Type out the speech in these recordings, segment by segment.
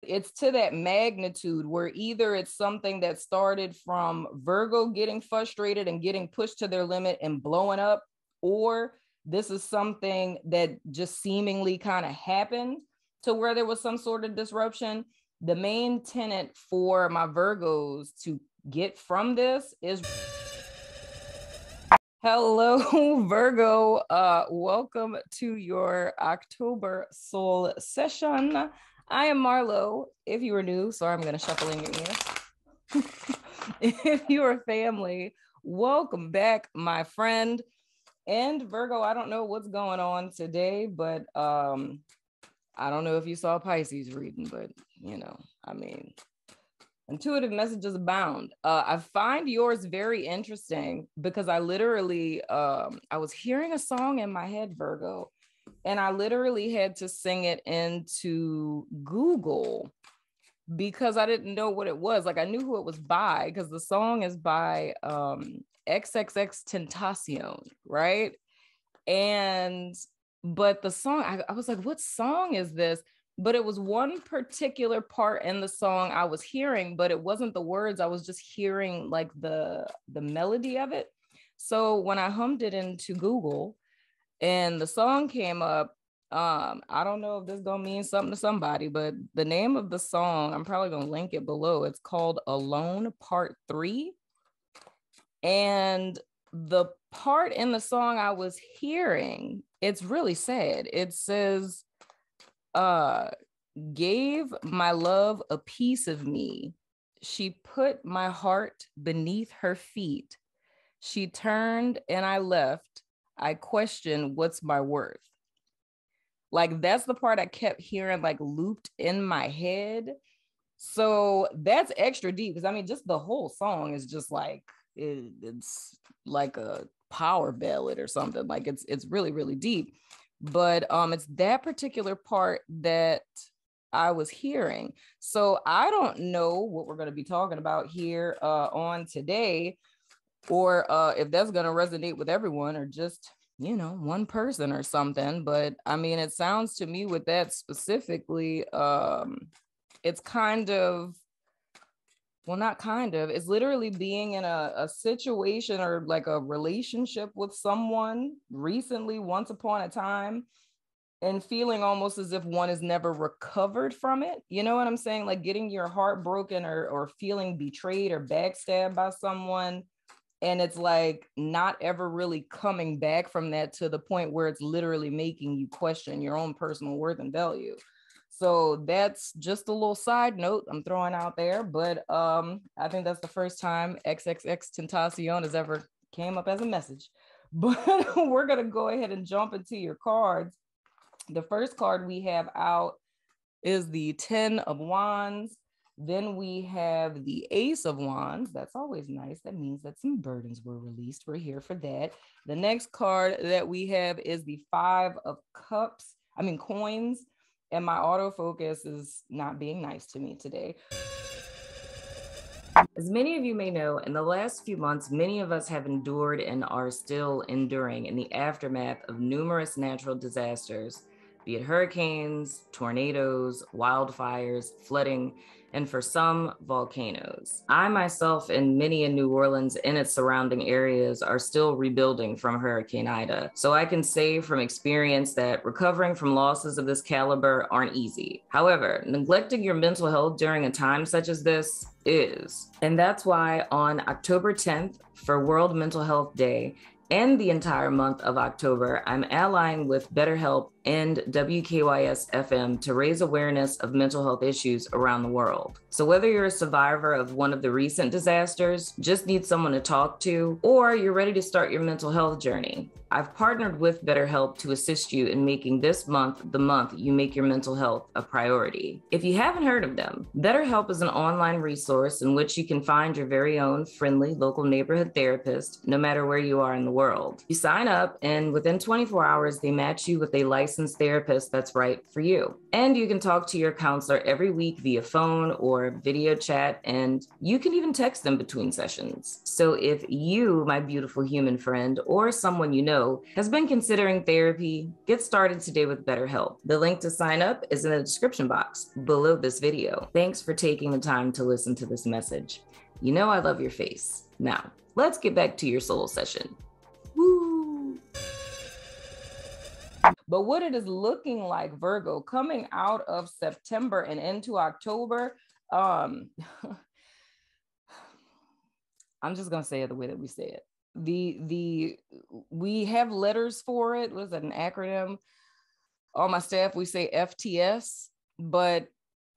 It's to that magnitude where either it's something that started from Virgo getting frustrated and getting pushed to their limit and blowing up, or this is something that just seemingly kind of happened to where there was some sort of disruption. The main tenet for my Virgos to get from this is hello, Virgo. Welcome to your October soul session. I am Marlo. If you are new, sorry, I'm going to shuffle in your ear. If you are family, welcome back, my friend. And Virgo, I don't know what's going on today, but I don't know if you saw Pisces reading, but intuitive messages abound. I find yours very interesting because I literally, I was hearing a song in my head, Virgo, and I literally had to sing it into Google because I didn't know what it was. Like I knew who it was by because the song is by XXX Tentacion, right? But the song, I was like, what song is this? But it was one particular part in the song I was hearing, but it wasn't the words. I was just hearing like the melody of it. So when I hummed it into Google and the song came up, I don't know if this is gonna mean something to somebody, but the name of the song, I'm probably gonna link it below. It's called Alone Part 3. And the part in the song I was hearing, it's really sad. It says, gave my love a piece of me. She put my heart beneath her feet. She turned and I left. I questioned what's my worth. Like that's the part I kept hearing like looped in my head. So that's extra deep because I mean, just the whole song is just like it's like a power ballad or something. Like it's really, really deep. But it's that particular part that I was hearing. So I don't know what we're going to be talking about here on today, or if that's going to resonate with everyone or just, one person or something. But I mean, it sounds to me with that specifically, it's kind of, well, not kind of, it's literally being in a situation or like a relationship with someone recently, once upon a time, and feeling almost as if one has never recovered from it. You know what I'm saying? Like getting your heart broken or feeling betrayed or backstabbed by someone. And it's like not ever really coming back from that to the point where it's literally making you question your own personal worth and value. So that's just a little side note I'm throwing out there. But I think that's the first time XXX Tentacion has ever came up as a message. But we're going to go ahead and jump into your cards. The first card we have out is the 10 of Wands. Then we have the Ace of Wands. That's always nice. That means that some burdens were released. We're here for that. The next card that we have is the 5 of Coins. And my autofocus is not being nice to me today. As many of you may know, in the last few months, many of us have endured and are still enduring in the aftermath of numerous natural disasters, be it hurricanes, tornadoes, wildfires, flooding, and for some, volcanoes. I myself and many in New Orleans and its surrounding areas are still rebuilding from Hurricane Ida. So I can say from experience that recovering from losses of this caliber aren't easy. However, neglecting your mental health during a time such as this is. And that's why on October 10th, for World Mental Health Day, and the entire month of October, I'm allying with BetterHelp and WKYS FM to raise awareness of mental health issues around the world. So whether you're a survivor of one of the recent disasters, just need someone to talk to, or you're ready to start your mental health journey, I've partnered with BetterHelp to assist you in making this month the month you make your mental health a priority. If you haven't heard of them, BetterHelp is an online resource in which you can find your very own friendly local neighborhood therapist, no matter where you are in the world. You sign up, and within 24 hours, they match you with a licensed licensed therapist that's right for you. And you can talk to your counselor every week via phone or video chat, and you can even text them between sessions. So if you, my beautiful human friend, or someone you know has been considering therapy, get started today with BetterHelp. The link to sign up is in the description box below this video. Thanks for taking the time to listen to this message. You know I love your face. Now, let's get back to your soul session. Woo! But what it is looking like, Virgo, coming out of September and into October, I'm just gonna say it the way that we say it. We have letters for it. What is that, an acronym? On my staff, we say FTS, but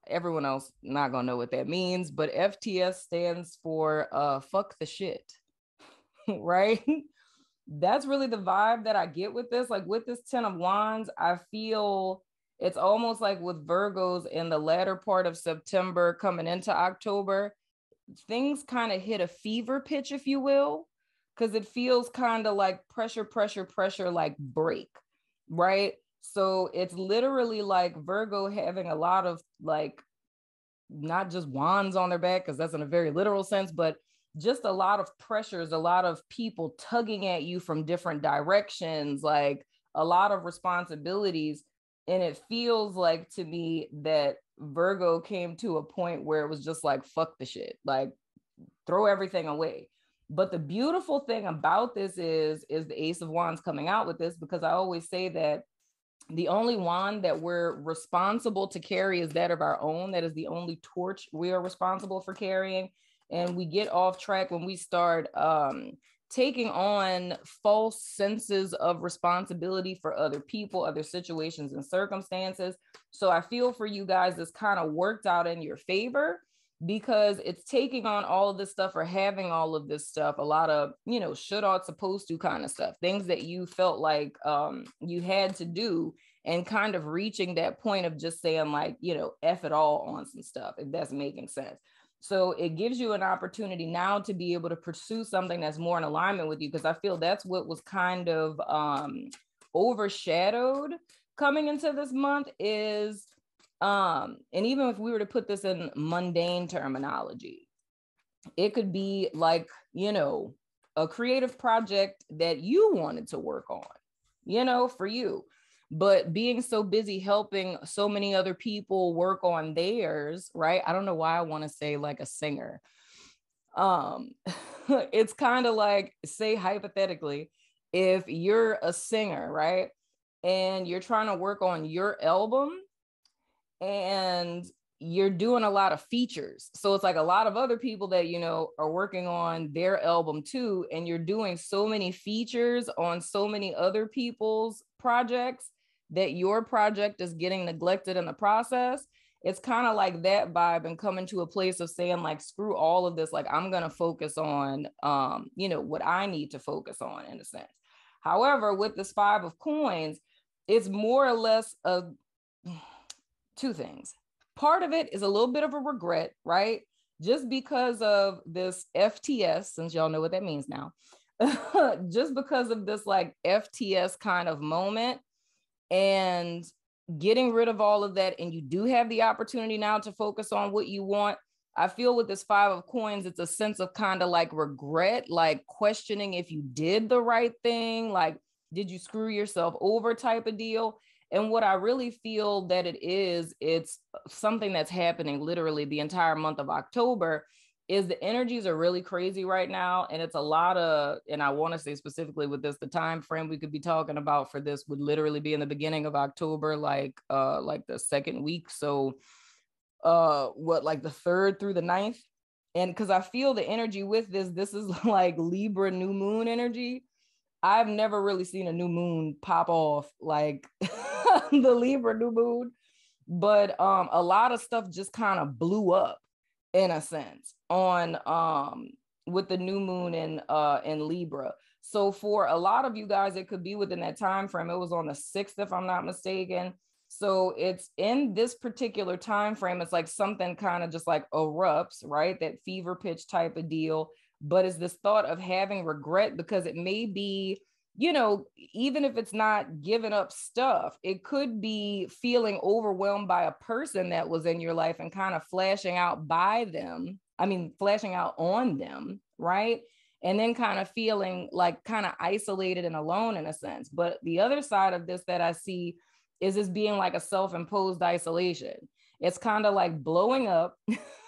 everyone else not gonna know what that means. But FTS stands for fuck the shit, right? That's really the vibe that I get with this. Like with this 10 of Wands, I feel it's almost like with Virgos in the latter part of September coming into October, things kind of hit a fever pitch, if you will, because it feels kind of like pressure, like break, right? So it's literally like Virgo having a lot of like, not just wands on their back, because that's in a very literal sense, but just a lot of pressures, a lot of people tugging at you from different directions, like a lot of responsibilities. And it feels like to me that Virgo came to a point where it was just like, fuck the shit, like throw everything away. But the beautiful thing about this is the Ace of Wands coming out with this, because I always say that the only wand that we're responsible to carry is that of our own. That is the only torch we are responsible for carrying. And we get off track when we start taking on false senses of responsibility for other people, other situations and circumstances. So I feel for you guys, this kind of worked out in your favor, because it's taking on all of this stuff or having all of this stuff, a lot of, you know, should, ought, supposed to kind of stuff, things that you felt like you had to do, and kind of reaching that point of just saying like, you know, F it all on some stuff, if that's making sense. So it gives you an opportunity now to be able to pursue something that's more in alignment with you, because I feel that's what was kind of overshadowed coming into this month is, and even if we were to put this in mundane terminology, it could be like, you know, a creative project that you wanted to work on, you know, for you, but being so busy helping so many other people work on theirs, right? I don't know why I want to say like a singer. It's kind of like, say hypothetically, if you're a singer, right? And you're trying to work on your album, and you're doing a lot of features. So it's like a lot of other people that, you know, are working on their album too. And you're doing so many features on so many other people's projects that your project is getting neglected in the process. It's kind of like that vibe, and coming to a place of saying like, screw all of this. Like I'm going to focus on, you know, what I need to focus on in a sense. However, with this 5 of coins, it's more or less a two things. Part of it is a little bit of a regret, right? Just because of this FTS, since y'all know what that means now, just because of this like FTS kind of moment, and getting rid of all of that. And you do have the opportunity now to focus on what you want. I feel with this 5 of coins, it's a sense of kind of like regret, like questioning if you did the right thing, like, did you screw yourself over type of deal. And what I really feel that it is, it's something that's happening literally the entire month of October, is the energies are really crazy right now. And it's a lot of, and I want to say specifically with this, the time frame we could be talking about for this would literally be in the beginning of October, like the second week. So like the 3rd through the 9th. And because I feel the energy with this is like Libra new moon energy. I've never really seen a new moon pop off like the Libra new moon, but a lot of stuff just kind of blew up in a sense on with the new moon in Libra. So for a lot of you guys, it could be within that time frame. It was on the 6th, if I'm not mistaken. So it's in this particular time frame. It's like something kind of just like erupts, right? That fever pitch type of deal. But it's this thought of having regret, because it may be even if it's not giving up stuff, it could be feeling overwhelmed by a person that was in your life and kind of flashing out by them. I mean, flashing out on them, right? And then kind of feeling like kind of isolated and alone in a sense. But the other side of this that I see is this being like a self-imposed isolation. It's kind of like blowing up.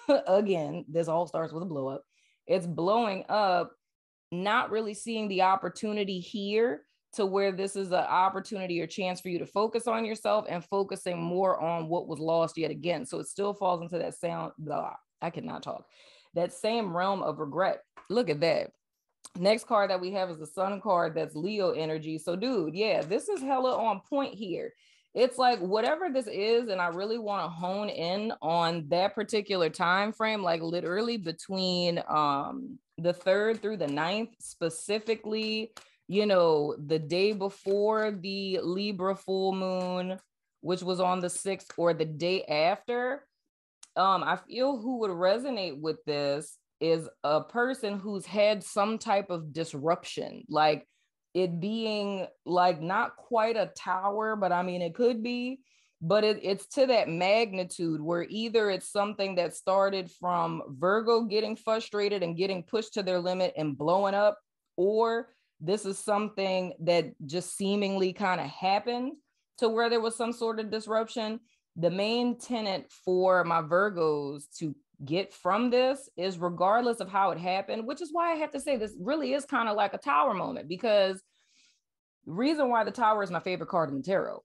Again, this all starts with a blow up. It's blowing up, not really seeing the opportunity here to where this is an opportunity or chance for you to focus on yourself and focusing more on what was lost yet again. So it still falls into that I cannot talk. That same realm of regret. Look at that. Next card that we have is the Sun card. That's Leo energy. So dude, yeah, this is hella on point here. It's like whatever this is, and I really want to hone in on that particular time frame, like literally between the 3rd through the 9th, specifically, the day before the Libra full moon, which was on the 6th, or the day after. I feel who would resonate with this is a person who's had some type of disruption, like it being like not quite a tower, but I mean, it could be, but it's to that magnitude where either it's something that started from Virgo getting frustrated and getting pushed to their limit and blowing up, or this is something that just seemingly kind of happened to where there was some sort of disruption. The main tenet for my Virgos to get from this is, regardless of how it happened, which is why I have to say this really is kind of like a tower moment, because the reason why the tower is my favorite card in the tarot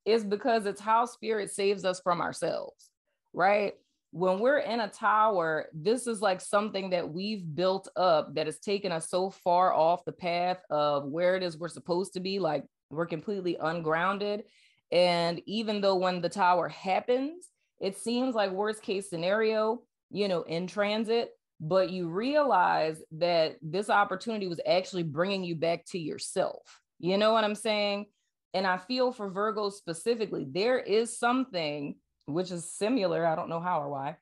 is because it's how spirit saves us from ourselves, right? When we're in a tower, this is like something that we've built up that has taken us so far off the path of where it is we're supposed to be. Like we're completely ungrounded. And even though when the tower happens, it seems like worst case scenario, in transit, but you realize that this opportunity was actually bringing you back to yourself. You know what I'm saying? And I feel for Virgos specifically, there is something which is similar, I don't know how or why,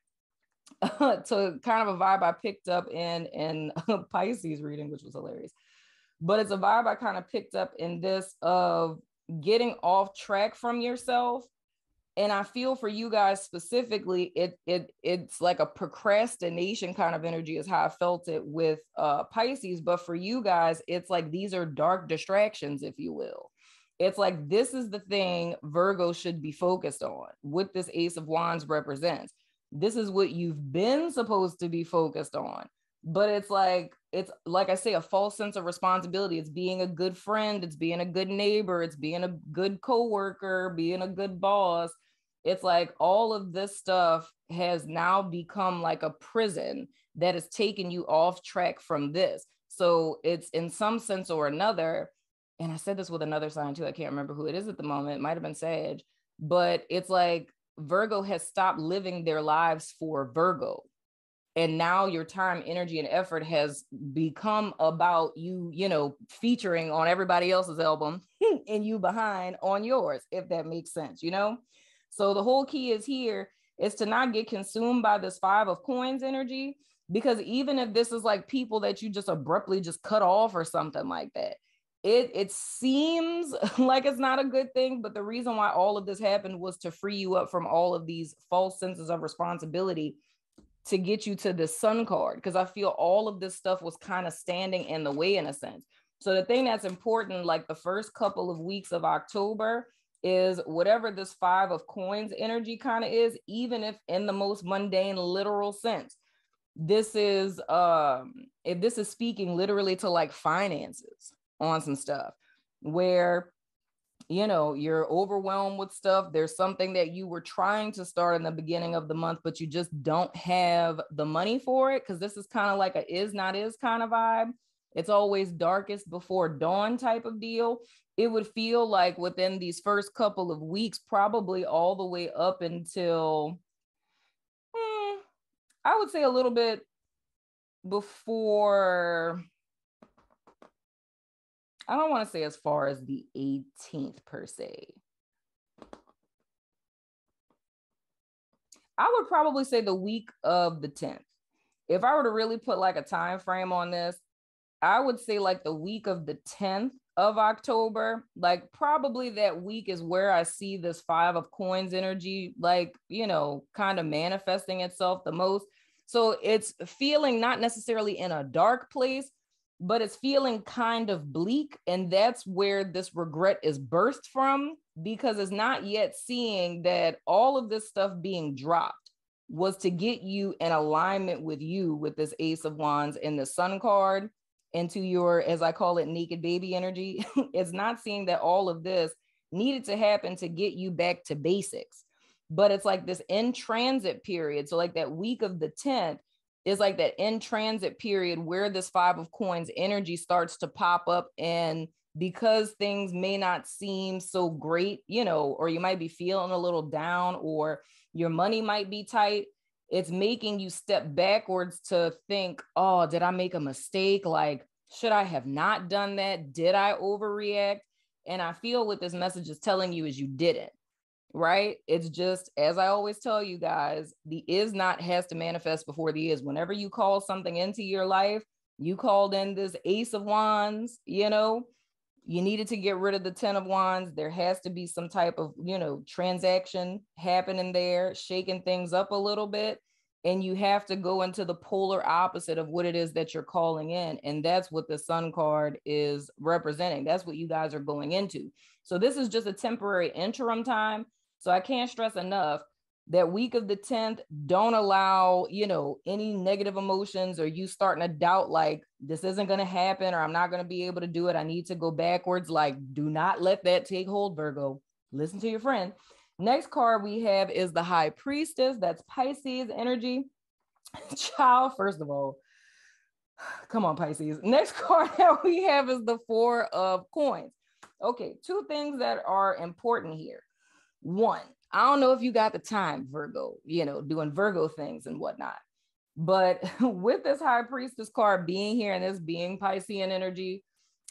to kind of a vibe I picked up in Pisces reading, which was hilarious. But it's a vibe I kind of picked up in this of getting off track from yourself. And I feel for you guys specifically, it's like a procrastination kind of energy is how I felt it with Pisces. But for you guys, it's like these are dark distractions, if you will. It's like this is the thing Virgo should be focused on, what this Ace of Wands represents. This is what you've been supposed to be focused on. But it's like I say, a false sense of responsibility. It's being a good friend. It's being a good neighbor. It's being a good coworker, being a good boss. It's like all of this stuff has now become like a prison that has taken you off track from this. So it's in some sense or another, and I said this with another sign too, I can't remember who it is at the moment, it might have been Sag, but it's like Virgo has stopped living their lives for Virgo. And now your time, energy, and effort has become about you, featuring on everybody else's album and you behind on yours, if that makes sense, So the whole key is here is to not get consumed by this 5 of coins energy, because even if this is like people that you just abruptly just cut off or something like that, it seems like it's not a good thing. But the reason why all of this happened was to free you up from all of these false senses of responsibility to get you to the Sun card, because I feel all of this stuff was kind of standing in the way in a sense. So the thing that's important, like the first couple of weeks of October, is whatever this 5 of coins energy kind of is, even if in the most mundane literal sense, this is if this is speaking literally to like finances on some stuff where you're overwhelmed with stuff. There's something that you were trying to start in the beginning of the month, but you just don't have the money for it, because this is kind of like a is not is kind of vibe. It's always darkest before dawn type of deal. It would feel like within these first couple of weeks, probably all the way up until, I would say a little bit before, I don't want to say as far as the 18th per se. I would probably say the week of the 10th. If I were to really put like a time frame on this, I would say like the week of the 10th of October, like probably that week is where I see this Five of Coins energy, like, you know, kind of manifesting itself the most. So it's feeling not necessarily in a dark place, but it's feeling kind of bleak. And that's where this regret is birthed from, because it's not yet seeing that all of this stuff being dropped was to get you in alignment with you, with this Ace of Wands and the Sun card, into your, as I call it, naked baby energy. It's not seeing that all of this needed to happen to get you back to basics. But it's like this in transit period. So like that week of the 10th is like that in transit period where this Five of Coins energy starts to pop up. And because things may not seem so great, you know, or you might be feeling a little down, or your money might be tight, it's making you step backwards to think, oh, did I make a mistake? Like, should I have not done that? Did I overreact? And I feel what this message is telling you is you didn't, right? It's just, as I always tell you guys, the is not has to manifest before the is. Whenever you call something into your life, you called in this Ace of Wands, you know, you needed to get rid of the 10 of Wands. There has to be some type of, you know, transaction happening there, shaking things up a little bit. And you have to go into the polar opposite of what it is that you're calling in. And that's what the Sun card is representing. That's what you guys are going into. So this is just a temporary interim time. So I can't stress enough that week of the 10th, don't allow, you know, any negative emotions or you starting to doubt, like, this isn't going to happen, or I'm not going to be able to do it. I need to go backwards. Like, do not let that take hold, Virgo. Listen to your friend. Next card we have is the High Priestess. That's Pisces energy. Child, first of all, come on, Pisces. Next card that we have is the Four of Coins. Okay, two things that are important here. One, I don't know if you got the time, Virgo, you know, doing Virgo things and whatnot. But with this High Priestess card being here and this being Piscean energy,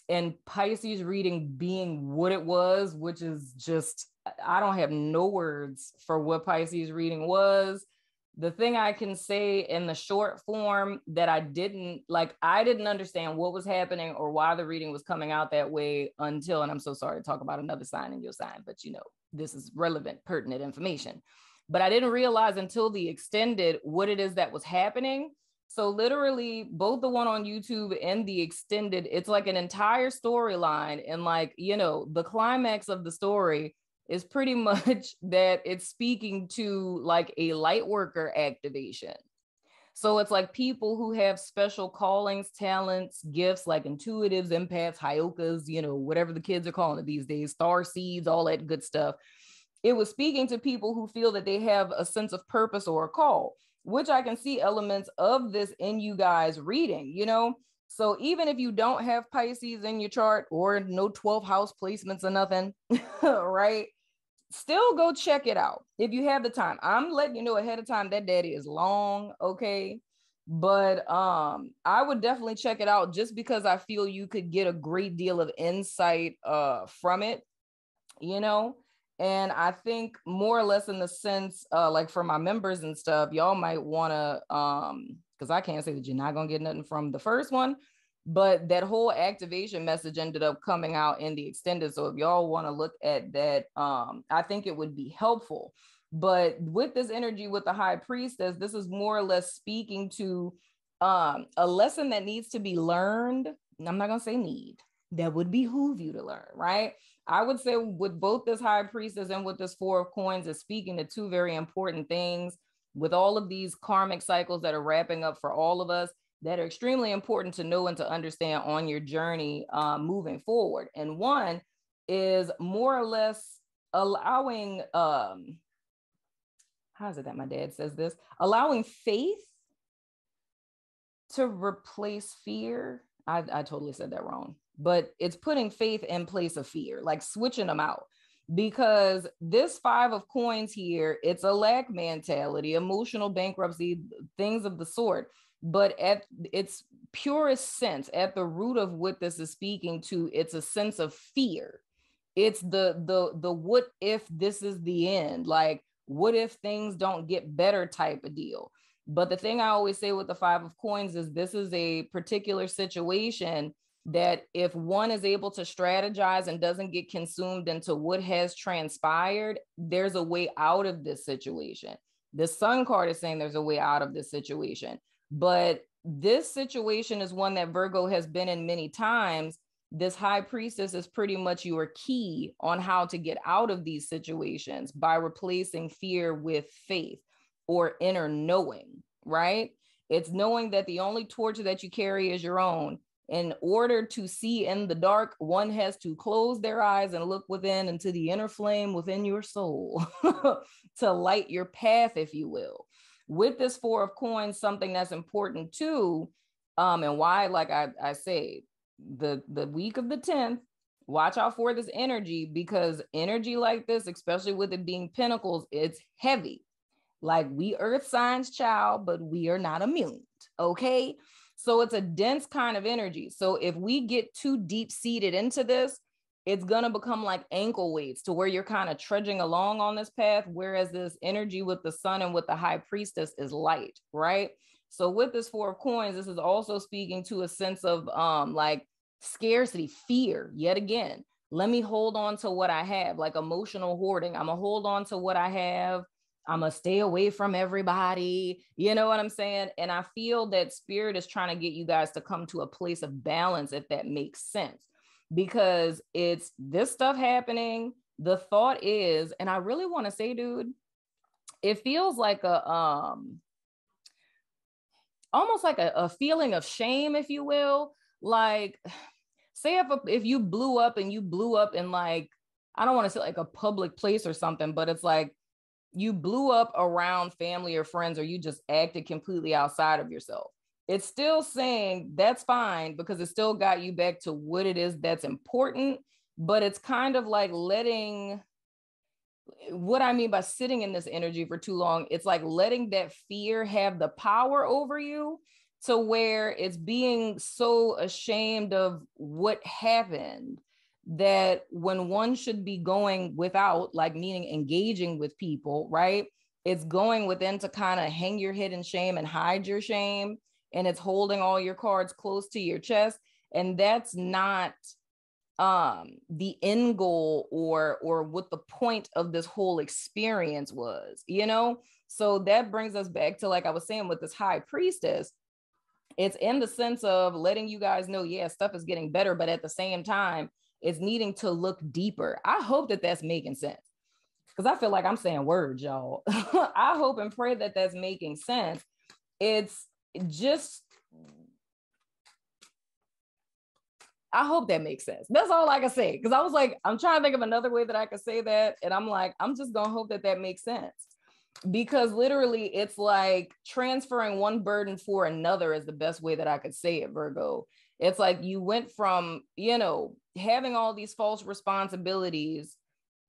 and Pisces reading being what it was, which is just, I don't have no words for what Pisces reading was. The thing I can say in the short form that I didn't understand what was happening or why the reading was coming out that way until, and I'm so sorry to talk about another sign in your sign, but you know, this is relevant, pertinent information. But I didn't realize until the extended what it is that was happening. So literally both the one on YouTube and the extended, it's like an entire storyline. And like, you know, the climax of the story is pretty much that it's speaking to like a light worker activation. So it's like people who have special callings, talents, gifts, like intuitives, empaths, hyokas, you know, whatever the kids are calling it these days, star seeds, all that good stuff. It was speaking to people who feel that they have a sense of purpose or a call, which I can see elements of this in you guys reading, you know? So even if you don't have Pisces in your chart or no 12th house placements or nothing, right? Still go check it out if you have the time. I'm letting you know ahead of time that daddy is long, okay? But I would definitely check it out just because I feel you could get a great deal of insight from it, you know? And I think more or less in the sense, like for my members and stuff, y'all might want to, because I can't say that you're not going to get nothing from the first one, but that whole activation message ended up coming out in the extended. So if y'all want to look at that, I think it would be helpful. But with this energy, with the High Priestess, this is more or less speaking to a lesson that needs to be learned. I'm not going to say need. That would behoove you to learn, right? I would say with both this High Priestess and with this Four of Coins is speaking to two very important things with all of these karmic cycles that are wrapping up for all of us that are extremely important to know and to understand on your journey moving forward. And one is more or less allowing, how is it that my dad says this? Allowing faith to replace fear. I totally said that wrong. But it's putting faith in place of fear, like switching them out. Because this Five of Coins here, it's a lack mentality, emotional bankruptcy, things of the sort. But at its purest sense, at the root of what this is speaking to, it's a sense of fear. It's the what if this is the end? Like, what if things don't get better type of deal? But the thing I always say with the Five of Coins is this is a particular situation that if one is able to strategize and doesn't get consumed into what has transpired, there's a way out of this situation. The Sun card is saying there's a way out of this situation, but this situation is one that Virgo has been in many times. This High Priestess is pretty much your key on how to get out of these situations by replacing fear with faith or inner knowing, right? It's knowing that the only torch that you carry is your own. In order to see in the dark, one has to close their eyes and look within into the inner flame within your soul to light your path, if you will. With this Four of Coins, something that's important too, and why, like I say, the week of the 10th, watch out for this energy, because energy like this, especially with it being Pentacles, it's heavy. Like, we earth signs, child, but we are not immune, okay? So it's a dense kind of energy. So if we get too deep seated into this, it's going to become like ankle weights to where you're kind of trudging along on this path. Whereas this energy with the Sun and with the High Priestess is light, right? So with this Four of Coins, this is also speaking to a sense of like scarcity, fear, yet again. Let me hold on to what I have, like emotional hoarding. I'm going to hold on to what I have. I'm going to stay away from everybody. You know what I'm saying? And I feel that Spirit is trying to get you guys to come to a place of balance, if that makes sense, because it's this stuff happening. The thought is, and I really want to say, dude, it feels like almost like a feeling of shame, if you will. Like, say if you blew up and you blew up in, like, I don't want to say like a public place or something, but it's like, you blew up around family or friends, or you just acted completely outside of yourself. It's still saying that's fine, because it still got you back to what it is that's important. But it's kind of like letting, what I mean by sitting in this energy for too long, it's like letting that fear have the power over you, to where it's being so ashamed of what happened that when one should be going without, like meaning engaging with people, right? It's going within to kind of hang your head in shame and hide your shame. And it's holding all your cards close to your chest. And that's not the end goal or what the point of this whole experience was, you know? So that brings us back to, like I was saying, with this High Priestess, it's in the sense of letting you guys know, yeah, stuff is getting better, but at the same time, it's needing to look deeper. I hope that that's making sense, because I feel like I'm saying words, y'all. I hope and pray that that's making sense. It's just, I hope that makes sense. That's all I can say. Because I was like, I'm trying to think of another way that I could say that. And I'm like, I'm just going to hope that that makes sense. Because literally, it's like transferring one burden for another is the best way that I could say it, Virgo. It's like you went from, you know, having all these false responsibilities.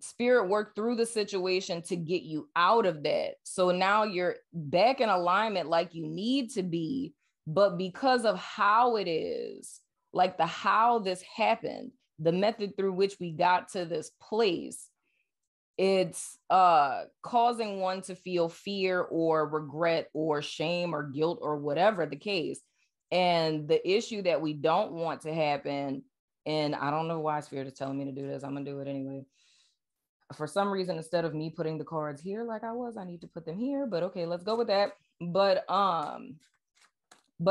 Spirit worked through the situation to get you out of that. So now you're back in alignment like you need to be. But because of how it is, like the how this happened, the method through which we got to this place, it's causing one to feel fear or regret or shame or guilt or whatever the case. And the issue that we don't want to happen, and I don't know why Spirit is telling me to do this, I'm gonna do it anyway. For some reason, instead of me putting the cards here like I was, I need to put them here, but okay, let's go with that. But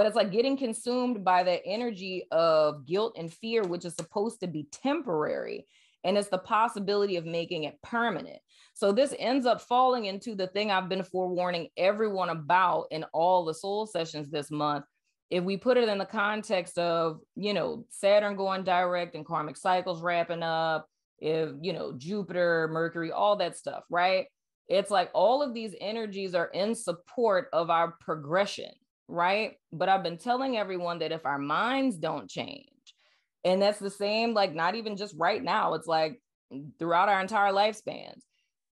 it's like getting consumed by that energy of guilt and fear, which is supposed to be temporary. And it's the possibility of making it permanent. So this ends up falling into the thing I've been forewarning everyone about in all the soul sessions this month. If we put it in the context of, you know, Saturn going direct and karmic cycles wrapping up, if, you know, Jupiter, Mercury, all that stuff, right? It's like all of these energies are in support of our progression, right? But I've been telling everyone that if our minds don't change, and that's the same, like not even just right now, it's like throughout our entire lifespans,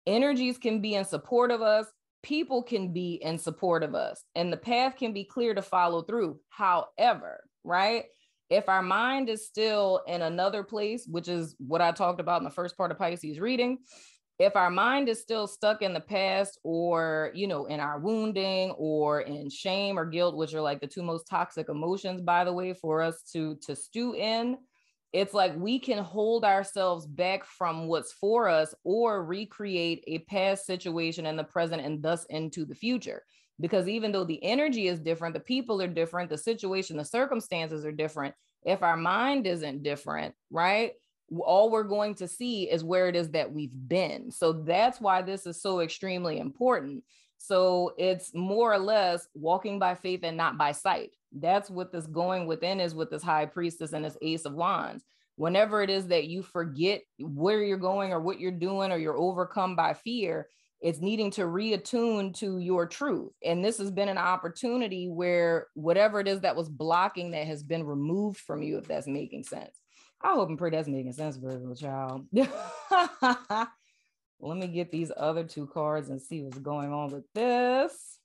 energies can be in support of us, people can be in support of us, and the path can be clear to follow through. However, right, if our mind is still in another place, which is what I talked about in the first part of Pisces reading, If our mind is still stuck in the past, or, you know, in our wounding or in shame or guilt, which are like the two most toxic emotions, by the way, for us to stew in, it's like we can hold ourselves back from what's for us or recreate a past situation in the present and thus into the future. Because even though the energy is different, the people are different, the situation, the circumstances are different. If our mind isn't different, right, all we're going to see is where it is that we've been. So that's why this is so extremely important. So it's more or less walking by faith and not by sight. That's what this going within is with this high priestess and this ace of wands. Whenever it is that you forget where you're going or what you're doing, or you're overcome by fear, it's needing to reattune to your truth. And this has been an opportunity where whatever it is that was blocking that has been removed from you, if that's making sense. I hope and pray that's making sense, Virgo child. Let me get these other two cards and see what's going on with this.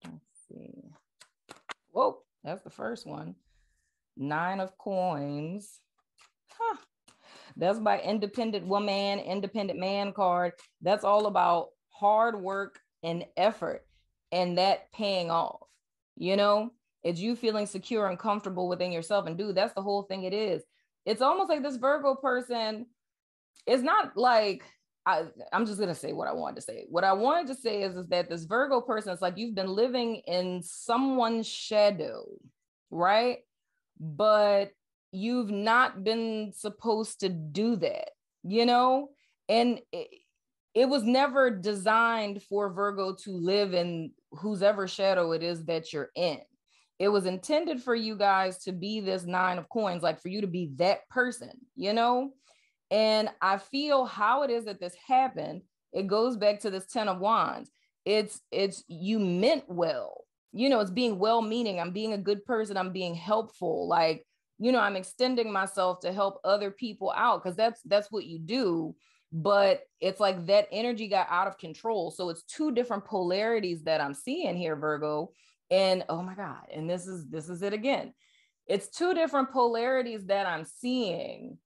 Let's see. Whoa, that's the first one. 9 of Coins. Huh. That's my independent woman, independent man card. That's all about hard work and effort and that paying off. You know, it's you feeling secure and comfortable within yourself. And dude, that's the whole thing it is. It's almost like this Virgo person is not like, I'm just going to say what I wanted to say. What I wanted to say is that this Virgo person is like, you've been living in someone's shadow, right? But you've not been supposed to do that, you know? And it was never designed for Virgo to live in whosever shadow it is that you're in. It was intended for you guys to be this 9 of Coins, like for you to be that person, you know? And I feel how it is that this happened, it goes back to this 10 of Wands. It's you meant well, you know, it's being well-meaning. I'm being a good person. I'm being helpful. Like, you know, I'm extending myself to help other people out, because that's what you do. But it's like that energy got out of control. So it's two different polarities that I'm seeing here, Virgo. And oh my God, and this is it again. It's two different polarities that I'm seeing.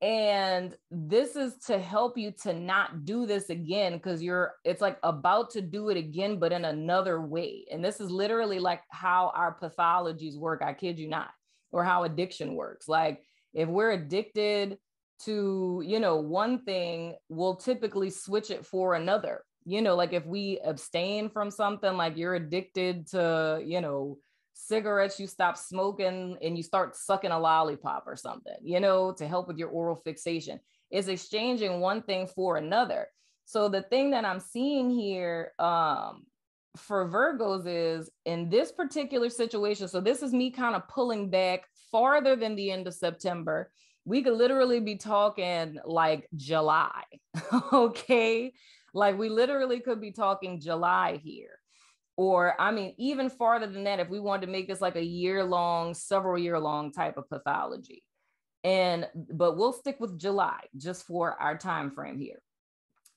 And this is to help you to not do this again, because it's like about to do it again, but in another way. And this is literally like how our pathologies work. I kid you not. Or how addiction works. Like if we're addicted to, you know, one thing, we'll typically switch it for another. You know, like if we abstain from something, like you're addicted to, you know, cigarettes, you stop smoking and you start sucking a lollipop or something, you know, to help with your oral fixation. It's exchanging one thing for another. So the thing that I'm seeing here for Virgos is in this particular situation. So this is me kind of pulling back farther than the end of September. We could literally be talking like July. Okay. Like we literally could be talking July here. Or, I mean, even farther than that, if we wanted to make this like a year-long, several-year-long type of pathology. But we'll stick with July just for our time frame here.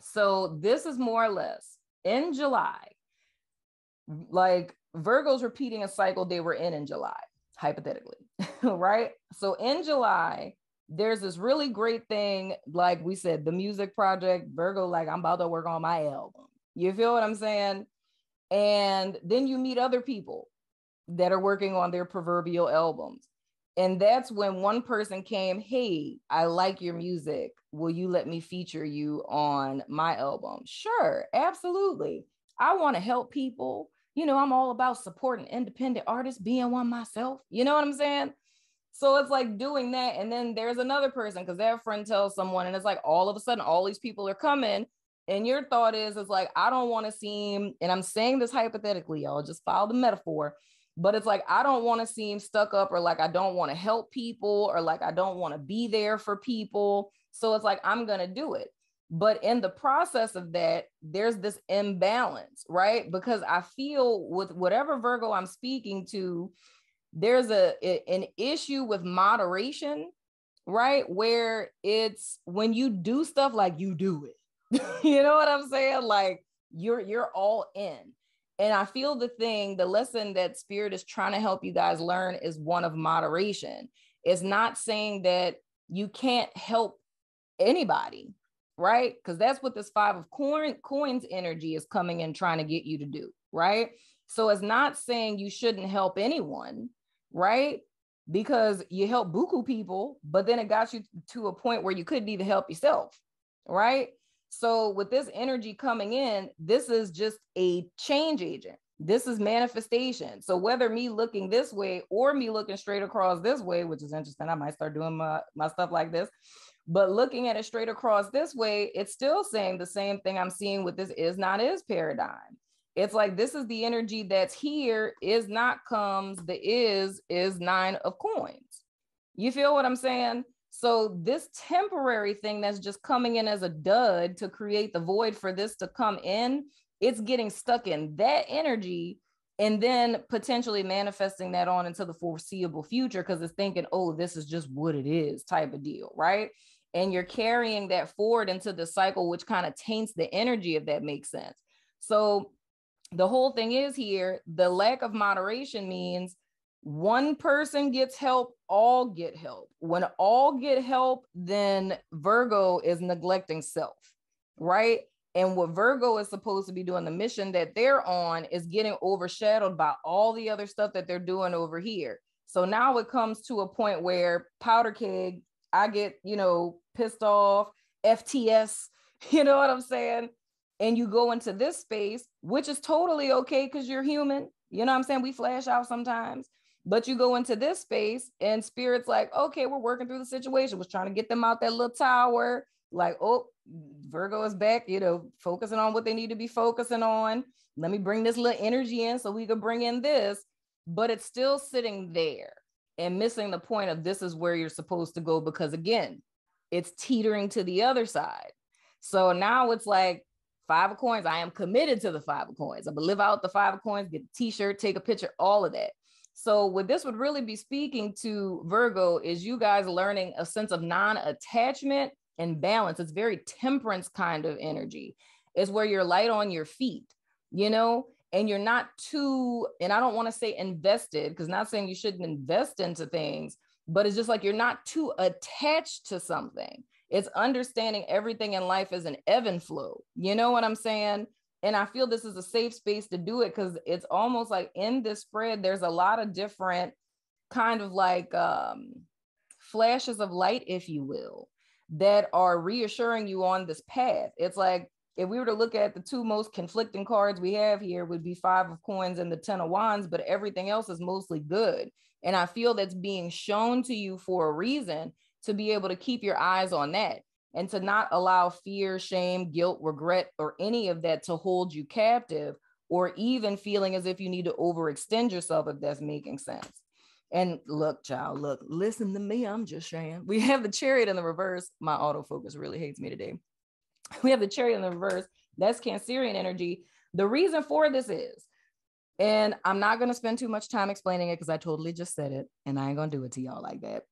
So this is more or less in July, like Virgo's repeating a cycle they were in July, hypothetically, right? So in July, there's this really great thing, like we said, the music project, Virgo, like I'm about to work on my album. You feel what I'm saying? And then you meet other people that are working on their proverbial albums. And that's when one person came, hey, I like your music. Will you let me feature you on my album? Sure, absolutely. I want to help people. You know, I'm all about supporting independent artists, being one myself. You know what I'm saying? So it's like doing that. And then there's another person, because their friend tells someone, and it's like all of a sudden, all these people are coming. And your thought is like, I don't want to seem, and I'm saying this hypothetically, y'all, just follow the metaphor. But it's like, I don't want to seem stuck up, or like, I don't want to help people, or like, I don't want to be there for people. So it's like, I'm going to do it. But in the process of that, there's this imbalance, right? Because I feel with whatever Virgo I'm speaking to, there's an issue with moderation, right? Where it's when you do stuff like you do it, you know what I'm saying? Like you're all in. And I feel the lesson that Spirit is trying to help you guys learn is one of moderation. It's not saying that you can't help anybody, right? Because that's what this five of coins energy is coming in trying to get you to do, right? So it's not saying you shouldn't help anyone, right? Because you help buku people, but then it got you to a point where you couldn't even help yourself, right? So with this energy coming in, this is just a change agent. This is manifestation. So whether me looking this way or me looking straight across this way, which is interesting, I might start doing my stuff like this, but looking at it straight across this way, it's still saying the same thing I'm seeing with this is not is paradigm. It's like, this is the energy that's here, is not comes, the is nine of coins. You feel what I'm saying? So this temporary thing that's just coming in as a dud to create the void for this to come in, it's getting stuck in that energy and then potentially manifesting that on into the foreseeable future because it's thinking, oh, this is just what it is type of deal, right? And you're carrying that forward into the cycle, which kind of taints the energy, if that makes sense. So the whole thing is here, the lack of moderation means one person gets help, all get help. When all get help, then Virgo is neglecting self, right? And what Virgo is supposed to be doing, the mission that they're on, is getting overshadowed by all the other stuff that they're doing over here. So now it comes to a point where powder keg, I get, pissed off, FTS, you know what I'm saying? And you go into this space, which is totally okay because you're human. You know what I'm saying? We flash out sometimes, but you go into this space and spirit's like, okay, we're working through the situation. Was trying to get them out that little tower. Like, oh, Virgo is back, focusing on what they need to be focusing on. Let me bring this little energy in so we could bring in this, but it's still sitting there and missing the point of this is where you're supposed to go because again, it's teetering to the other side. So now it's like, five of coins, I am committed to the five of coins. I'm gonna live out the five of coins, get a t-shirt, take a picture, all of that. So what this would really be speaking to Virgo is you guys learning a sense of non-attachment and balance. It's very temperance kind of energy. It's where you're light on your feet, and you're not too, and I don't want to say invested, because not saying you shouldn't invest into things, but it's just like you're not too attached to something. It's understanding everything in life is an ebb and flow. You know what I'm saying? And I feel this is a safe space to do it because it's almost like in this spread, there's a lot of different kind of like flashes of light, if you will, that are reassuring you on this path. It's like, if we were to look at the two most conflicting cards we have here would be five of coins and the 10 of wands, but everything else is mostly good. And I feel that's being shown to you for a reason, to be able to keep your eyes on that and to not allow fear, shame, guilt, regret, or any of that to hold you captive, or even feeling as if you need to overextend yourself, if that's making sense. And look, child, look, listen to me. I'm just saying. We have the Chariot in the reverse. My autofocus really hates me today. We have the Chariot in the reverse. That's Cancerian energy. The reason for this is, and I'm not going to spend too much time explaining it because I totally just said it and I ain't going to do it to y'all like that.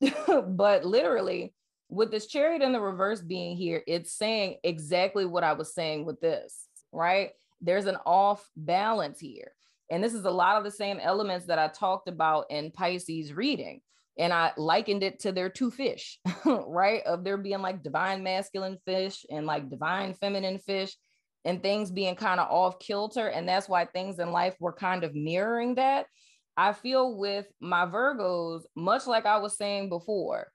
But literally with this Chariot in the reverse being here, it's saying exactly what I was saying with this, right? There's an off balance here. And this is a lot of the same elements that I talked about in Pisces reading. And I likened it to their two fish, right? Of there being like divine masculine fish and like divine feminine fish, and things being kind of off kilter. And that's why things in life were kind of mirroring that. I feel with my Virgos, much like I was saying before,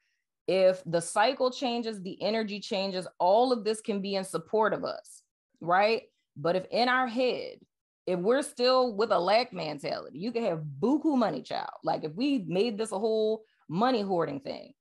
if the cycle changes, the energy changes, all of this can be in support of us, right? But if in our head, if we're still with a lack mentality, you can have buku money, child. Like if we made this a whole money hoarding thing,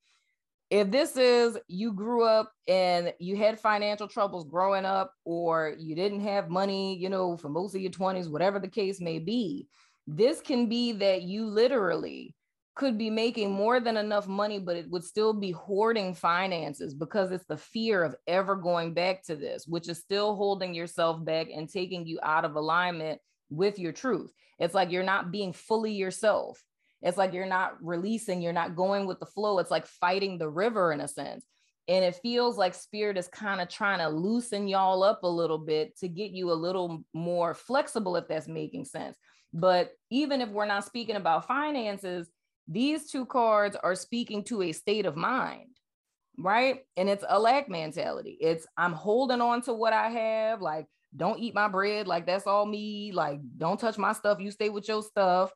if this is you grew up and you had financial troubles growing up, or you didn't have money, for most of your 20s, whatever the case may be, this can be that you literally could be making more than enough money, but it would still be hoarding finances because it's the fear of ever going back to this, which is still holding yourself back and taking you out of alignment with your truth. It's like you're not being fully yourself. It's like you're not releasing, you're not going with the flow. It's like fighting the river in a sense. And it feels like spirit is kind of trying to loosen y'all up a little bit to get you a little more flexible, if that's making sense. But even if we're not speaking about finances, these two cards are speaking to a state of mind. right? And it's a lack mentality. It's I'm holding on to what I have. Like, don't eat my bread. Like, that's all me. Like, don't touch my stuff. You stay with your stuff.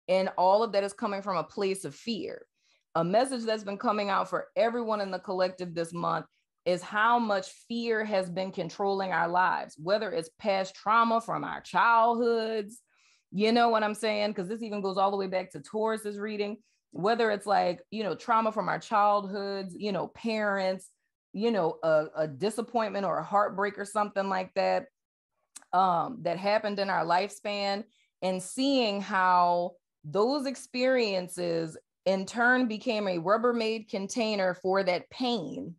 And all of that is coming from a place of fear. A message that's been coming out for everyone in the collective this month is how much fear has been controlling our lives, whether it's past trauma from our childhoods, you know what I'm saying? Because this even goes all the way back to Taurus's reading, whether it's like, you know, trauma from our childhoods, you know, parents, you know, a disappointment or a heartbreak or something like that, that happened in our lifespan, and seeing how those experiences in turn became a Rubbermaid container for that pain.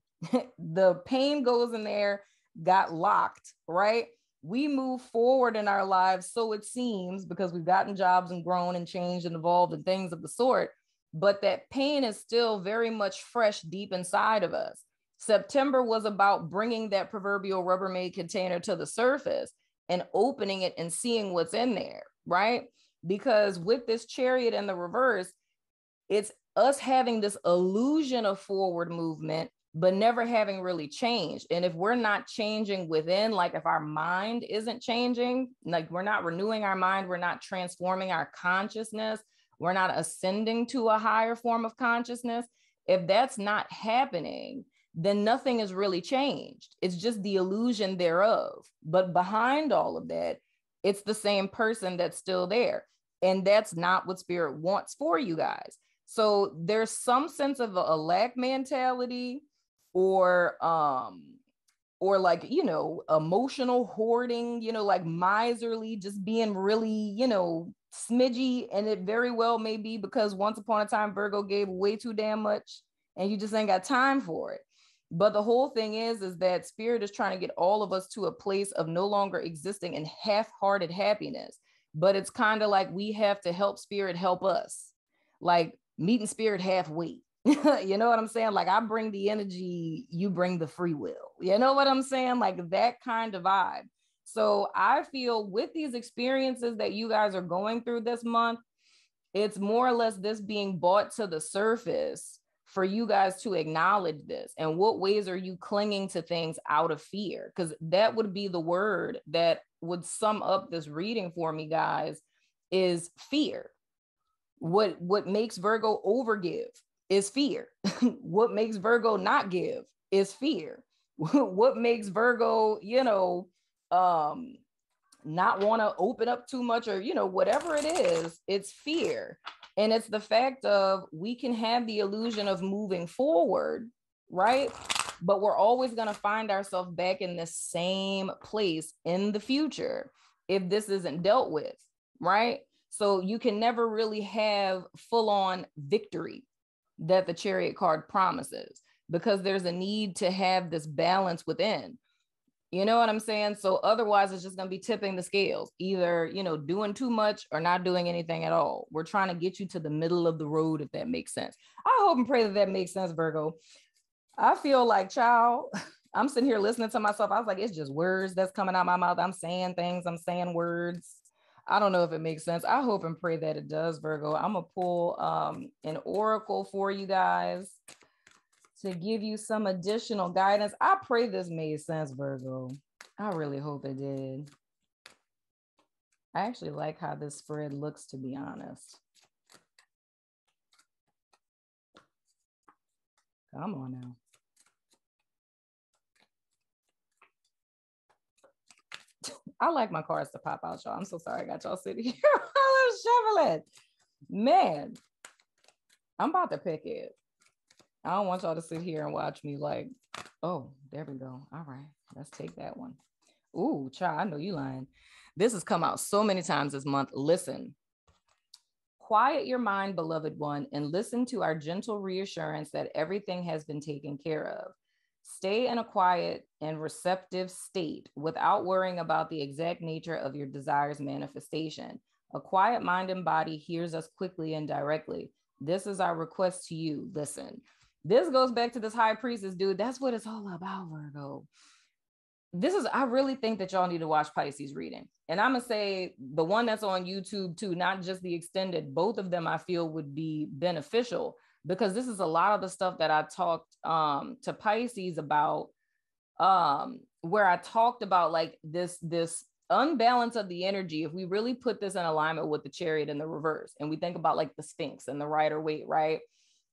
The pain goes in there, got locked, right? We move forward in our lives, so it seems, because we've gotten jobs and grown and changed and evolved and things of the sort, but that pain is still very much fresh deep inside of us. September was about bringing that proverbial Rubbermaid container to the surface and opening it and seeing what's in there, right? Because with this Chariot in the reverse, it's us having this illusion of forward movement, but never having really changed. And if we're not changing within, like if our mind isn't changing, like we're not renewing our mind, we're not transforming our consciousness, we're not ascending to a higher form of consciousness, if that's not happening, then nothing is really changed. It's just the illusion thereof. But behind all of that, it's the same person that's still there. And that's not what Spirit wants for you guys. So there's some sense of a lack mentality, or like, you know, emotional hoarding, you know, like miserly, just being really, you know, smidgy. And it very well may be because once upon a time Virgo gave way too damn much and you just ain't got time for it. But the whole thing is that Spirit is trying to get all of us to a place of no longer existing in half-hearted happiness. But it's kind of like we have to help Spirit help us, like meeting Spirit halfway. You know what I'm saying? Like, I bring the energy, you bring the free will. You know what I'm saying? Like that kind of vibe. So I feel with these experiences that you guys are going through this month, it's more or less this being brought to the surface for you guys to acknowledge this. And what ways are you clinging to things out of fear? Because that would be the word that would sum up this reading for me, guys, is fear. What makes Virgo overgive is fear. What makes Virgo not give is fear. What makes Virgo, you know, not want to open up too much, or, you know, whatever it is, it's fear. And it's the fact of we can have the illusion of moving forward, right? But we're always going to find ourselves back in the same place in the future if this isn't dealt with, right? So you can never really have full-on victory that the Chariot card promises, because there's a need to have this balance within. You know what I'm saying? So otherwise it's just going to be tipping the scales, either, you know, doing too much or not doing anything at all. We're trying to get you to the middle of the road, if that makes sense. I hope and pray that that makes sense, Virgo. I feel like, child, I'm sitting here listening to myself. I was like, it's just words that's coming out my mouth. I'm saying things, I'm saying words. I don't know if it makes sense. I hope and pray that it does, Virgo. I'm going to pull an oracle for you guys to give you some additional guidance. I pray this made sense, Virgo. I really hope it did. I actually like how this spread looks, to be honest. Come on now. I like my cards to pop out, y'all. I'm so sorry I got y'all sitting here. I love shoveling. Man, I'm about to pick it. I don't want y'all to sit here and watch me like, oh, there we go. All right, let's take that one. Ooh, child, I know you lying. This has come out so many times this month. Listen. Quiet your mind, beloved one, and listen to our gentle reassurance that everything has been taken care of. Stay in a quiet and receptive state without worrying about the exact nature of your desire's manifestation. A quiet mind and body hears us quickly and directly. This is our request to you. Listen. This goes back to this high priestess, dude. That's what it's all about, Virgo. I really think that y'all need to watch Pisces reading. And I'm going to say the one that's on YouTube too, not just the extended, both of them I feel would be beneficial. because this is a lot of the stuff that I talked to Pisces about, where I talked about like this unbalance of the energy. If we really put this in alignment with the Chariot in the reverse, and we think about like the Sphinx and the Rider-Waite, right?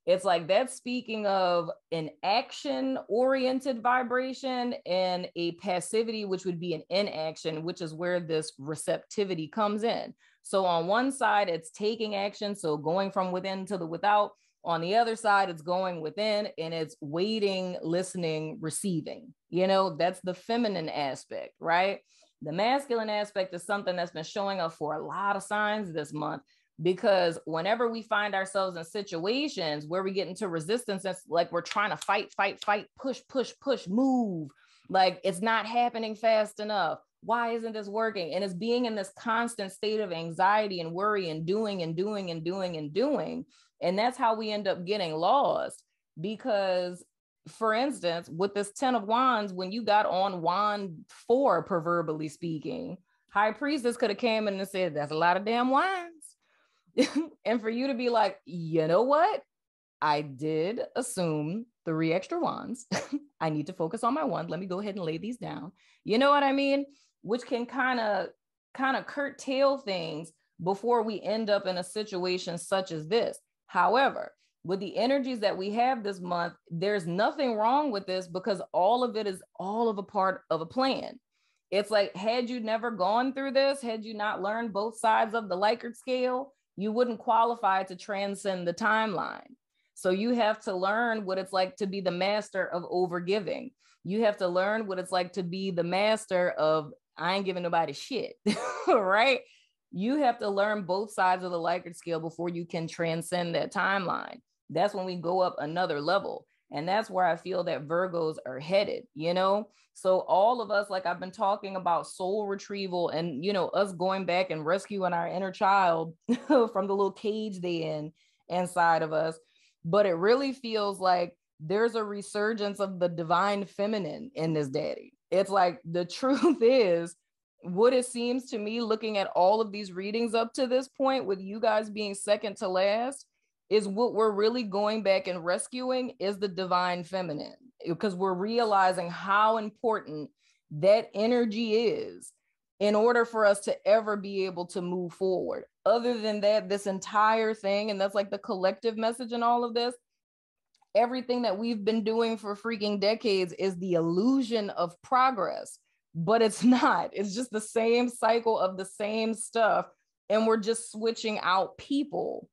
It's like that's speaking of an action-oriented vibration and a passivity, which would be an inaction, which is where this receptivity comes in. So on one side, it's taking action, so going from within to the without. On the other side, it's going within and it's waiting, listening, receiving. You know, that's the feminine aspect, right? The masculine aspect is something that's been showing up for a lot of signs this month, because whenever we find ourselves in situations where we get into resistance, it's like we're trying to fight, push, move. Like it's not happening fast enough. Why isn't this working? And it's being in this constant state of anxiety and worry and doing. And that's how we end up getting lost. Because, for instance, with this 10 of Wands, when you got on wand 4, proverbially speaking, High Priestess could have came in and said, that's a lot of damn wands. And for you to be like, you know what? I did assume 3 extra wands. I need to focus on my one. Let me go ahead and lay these down. You know what I mean? Which can kind of curtail things before we end up in a situation such as this. However, with the energies that we have this month, there's nothing wrong with this, because all of it is all of a part of a plan. It's like, had you never gone through this, had you not learned both sides of the Likert scale, you wouldn't qualify to transcend the timeline. So you have to learn what it's like to be the master of overgiving. You have to learn what it's like to be the master of, I ain't giving nobody shit, right? You have to learn both sides of the Likert scale before you can transcend that timeline. That's when we go up another level. And that's where I feel that Virgos are headed, you know? So all of us, like I've been talking about soul retrieval and, you know, us going back and rescuing our inner child from the little cage they inside of us. But it really feels like there's a resurgence of the divine feminine in this daddy. It's like, the truth is, what it seems to me, looking at all of these readings up to this point, with you guys being second to last, is what we're really going back and rescuing is the divine feminine, because we're realizing how important that energy is in order for us to ever be able to move forward. Other than that, this entire thing, and that's like the collective message in all of this, everything that we've been doing for freaking decades is the illusion of progress, but it's not. It's just the same cycle of the same stuff, and we're just switching out people.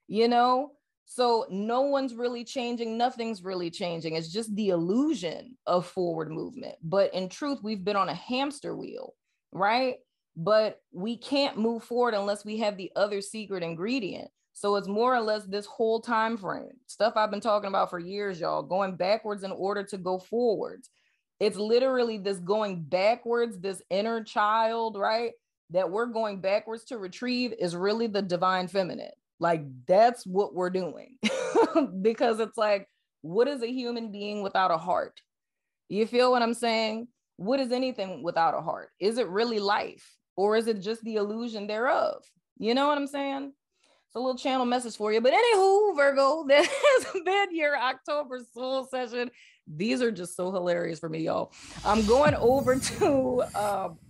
You know, so no one's really changing. Nothing's really changing. It's just the illusion of forward movement. But in truth, we've been on a hamster wheel, right? But we can't move forward unless we have the other secret ingredient. So it's more or less this whole time frame stuff I've been talking about for years, y'all, going backwards in order to go forwards. It's literally this going backwards, this inner child, right? That we're going backwards to retrieve is really the divine feminine. Like, that's what we're doing. Because it's like, what is a human being without a heart? You feel what I'm saying? What is anything without a heart? Is it really life, or is it just the illusion thereof? You know what I'm saying? It's a little channel message for you. But anywho, Virgo, that has been your October soul session. These are just so hilarious for me, y'all. I'm going over to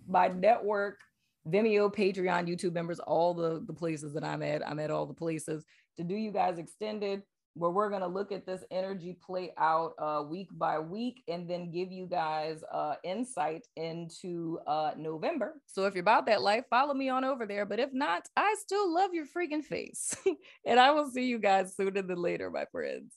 my network, Vimeo, Patreon, YouTube members, all the places that I'm at all the places, to do you guys extended, where we're going to look at this energy play out week by week, and then give you guys insight into November. So if you're about that life, follow me on over there. But if not, I still love your freaking face. And I will see you guys sooner than later, my friends.